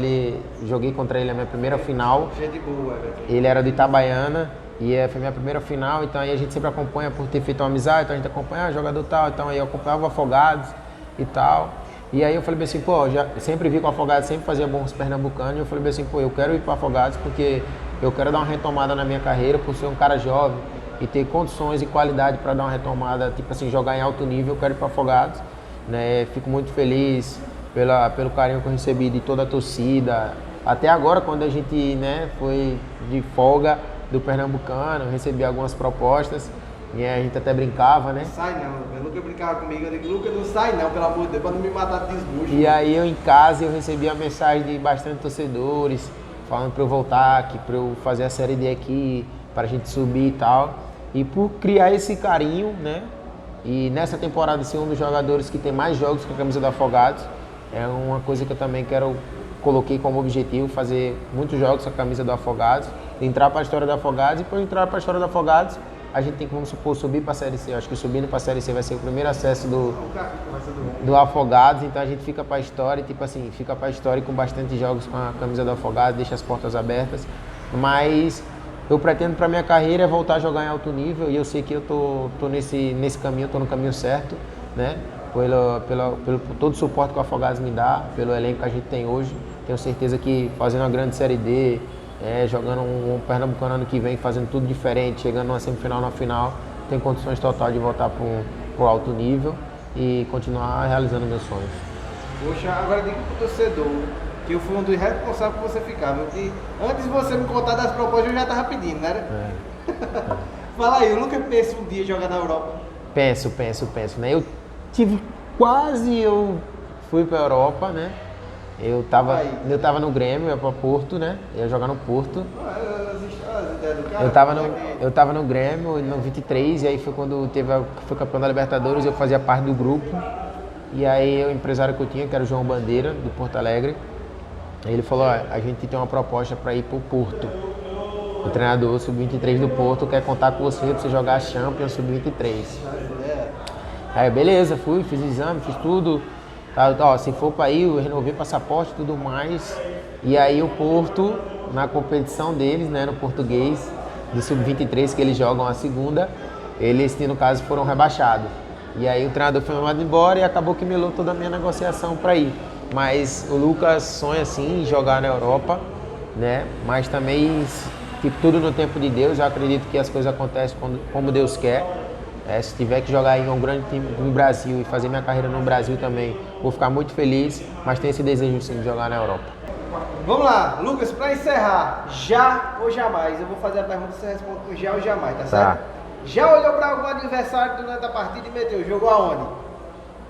Joguei contra ele a minha primeira final. Gente boa, Everton. Ele era do Itabaiana. E foi minha primeira final, então aí a gente sempre acompanha por ter feito uma amizade, então a gente acompanha jogador tal, então aí eu acompanhava o Afogados e tal. E aí eu falei assim, já sempre vi que o Afogados sempre fazia bons pernambucanos, e eu falei assim, eu quero ir para o Afogados porque eu quero dar uma retomada na minha carreira, por ser um cara jovem e ter condições e qualidade para dar uma retomada, jogar em alto nível, eu quero ir para o Afogados, né? Fico muito feliz pelo carinho que eu recebi de toda a torcida. Até agora, quando a gente, né, foi de folga do pernambucano, eu recebi algumas propostas e a gente até brincava, né? Não sai não, o Lucas brincava comigo, eu digo, Lucas, não sai não, pelo amor de Deus, pra não me matar de desbucho. E aí eu em casa eu recebi a mensagem de bastante torcedores falando para eu voltar aqui, para eu fazer a Série D aqui, para a gente subir e tal. E por criar esse carinho, né? E nessa temporada ser um dos jogadores que tem mais jogos com a camisa do Afogados, é uma coisa que eu também coloquei como objetivo, fazer muitos jogos com a camisa do Afogados, entrar para a história do Afogados, e por entrar para a história do Afogados, a gente tem que, vamos supor, subir para a Série C. Eu acho que subindo para a Série C vai ser o primeiro acesso do Afogados, então a gente fica para a história, fica para a história com bastante jogos com a camisa do Afogados, deixa as portas abertas, mas eu pretendo para minha carreira voltar a jogar em alto nível, e eu sei que eu tô nesse caminho, estou no caminho certo, né? Pelo todo o suporte que o Afogados me dá, pelo elenco que a gente tem hoje. Tenho certeza que fazendo uma grande Série D, jogando um Pernambucano ano que vem, fazendo tudo diferente, chegando numa semifinal, na final, tem condições totais de voltar para o alto nível e continuar realizando meus sonhos. Poxa, agora diga pro torcedor que eu fui um dos responsáveis por você ficar, porque antes de você me contar das propostas eu já estava pedindo, né? Fala aí, o Lucas pensa um dia jogar na Europa? Penso, né? Eu fui para a Europa, né? Eu tava no Grêmio, ia para Porto, né? Ia jogar no Porto. Eu tava no Grêmio, no 23, e aí foi quando foi campeão da Libertadores, eu fazia parte do grupo. E aí o empresário que eu tinha, que era o João Bandeira, do Porto Alegre, ele falou, a gente tem uma proposta para ir pro Porto. O treinador sub-23 do Porto quer contar com você pra você jogar a Champions sub-23. Aí beleza, fui, fiz exame, fiz tudo. Tá, ó, se for pra ir, eu renovei passaporte e tudo mais. E aí o Porto, na competição deles, né, no português, do sub-23, que eles jogam a segunda, eles, no caso, foram rebaixados. E aí o treinador foi mandado embora e acabou que melou toda a minha negociação para ir. Mas o Lucas sonha sim em jogar na Europa, né? Mas também, tipo, tudo no tempo de Deus. Eu acredito que as coisas acontecem como Deus quer. Se tiver que jogar em um grande time no Brasil e fazer minha carreira no Brasil também, vou ficar muito feliz. Mas tenho esse desejo sim de jogar na Europa. Vamos lá, Lucas, para encerrar, já ou jamais? Eu vou fazer a pergunta e você responde com já ou jamais, tá certo? Já olhou para algum adversário durante a partida e meteu? Jogou aonde?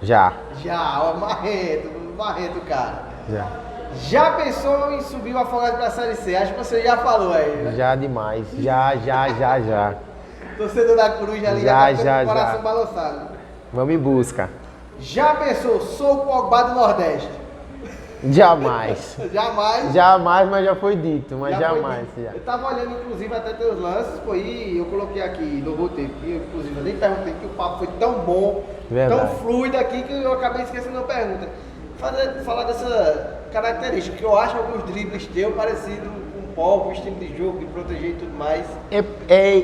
Já. Já, ó, marrento, cara. Já. Já pensou em subir o Afogados para a Série C? Acho que você já falou aí, né? Já demais. Já. Torcedor da Coruja ali Já, tá com o coração balançado. Vamos em busca. Já pensou, sou o Pogba do Nordeste? Jamais. Jamais? Jamais, mas já foi dito, mas Já foi jamais. dito. Já. Eu tava olhando, inclusive, até teus lances, pô, e eu coloquei aqui no roteiro, que inclusive eu nem perguntei, que o papo foi tão bom, Verdade. tão fluido aqui, que eu acabei esquecendo a pergunta. Falar dessa característica, que eu acho alguns dribles teus parecidos com o Pogba, o estilo de jogo, de proteger e tudo mais.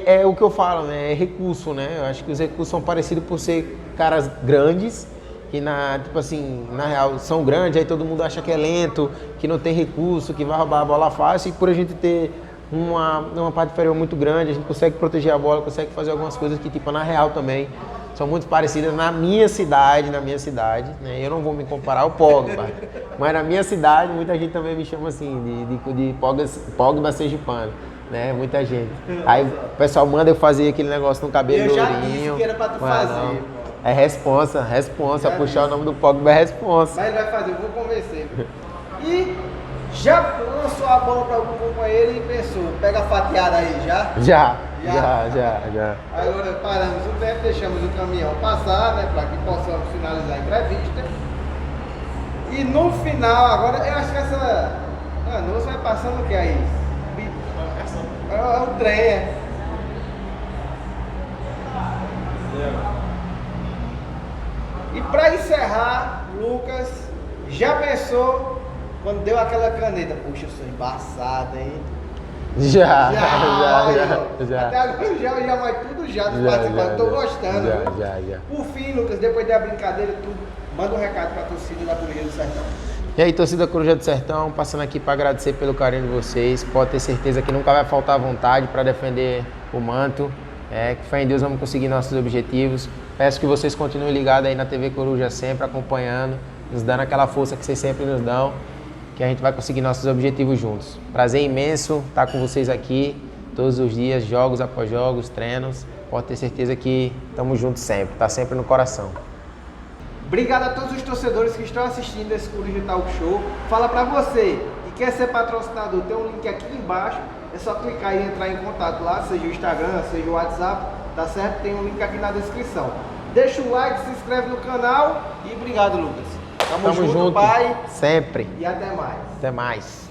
É o que eu falo, né? É recurso, né? Eu acho que os recursos são parecidos por ser caras grandes, que tipo assim, na real são grandes, aí todo mundo acha que é lento, que não tem recurso, que vai roubar a bola fácil, e por a gente ter uma parte inferior muito grande, a gente consegue proteger a bola, consegue fazer algumas coisas que, tipo, na real também são muito parecidas na minha cidade, né? Eu não vou me comparar ao Pogba, mas na minha cidade muita gente também me chama assim, de Pogba sergipano, né? Muita gente. Aí o pessoal manda eu fazer aquele negócio no cabelo Eu já lourinho. disse que era pra tu fazer. Não. É responsa. Puxar o nome do Pogba é responsa. Mas ele vai fazer, eu vou convencer. E já lançou a bola para algum companheiro e pensou, pega a fatiada aí, já? Já. Agora paramos o tempo, deixamos o caminhão passar, né, para que possamos finalizar a entrevista. E no final, agora, eu acho que essa Anoso vai passando o que aí? É o trem, é. E para encerrar, Lucas, já pensou quando deu aquela caneta? Puxa, eu sou embaçado, hein? Já. Até agora já vai tudo já dos participantes. Tô gostando. Já. Por fim, Lucas, depois da brincadeira e tudo, manda um recado pra torcida da Coruja do Sertão. E aí, torcida Coruja do Sertão, passando aqui para agradecer pelo carinho de vocês. Pode ter certeza que nunca vai faltar vontade para defender o manto. Que fé em Deus vamos conseguir nossos objetivos. Peço que vocês continuem ligados aí na TV Coruja sempre, acompanhando, nos dando aquela força que vocês sempre nos dão, que a gente vai conseguir nossos objetivos juntos. Prazer imenso estar com vocês aqui todos os dias, jogos após jogos, treinos. Pode ter certeza que estamos juntos sempre, está sempre no coração. Obrigado a todos os torcedores que estão assistindo esse Coruja Talk Show. Fala pra você que quer ser patrocinador, tem um link aqui embaixo. É só clicar e entrar em contato lá, seja o Instagram, seja o WhatsApp, tá certo? Tem um link aqui na descrição. Deixa o like, se inscreve no canal e obrigado, Lucas. Tamo junto, pai. Sempre. E até mais. Até mais.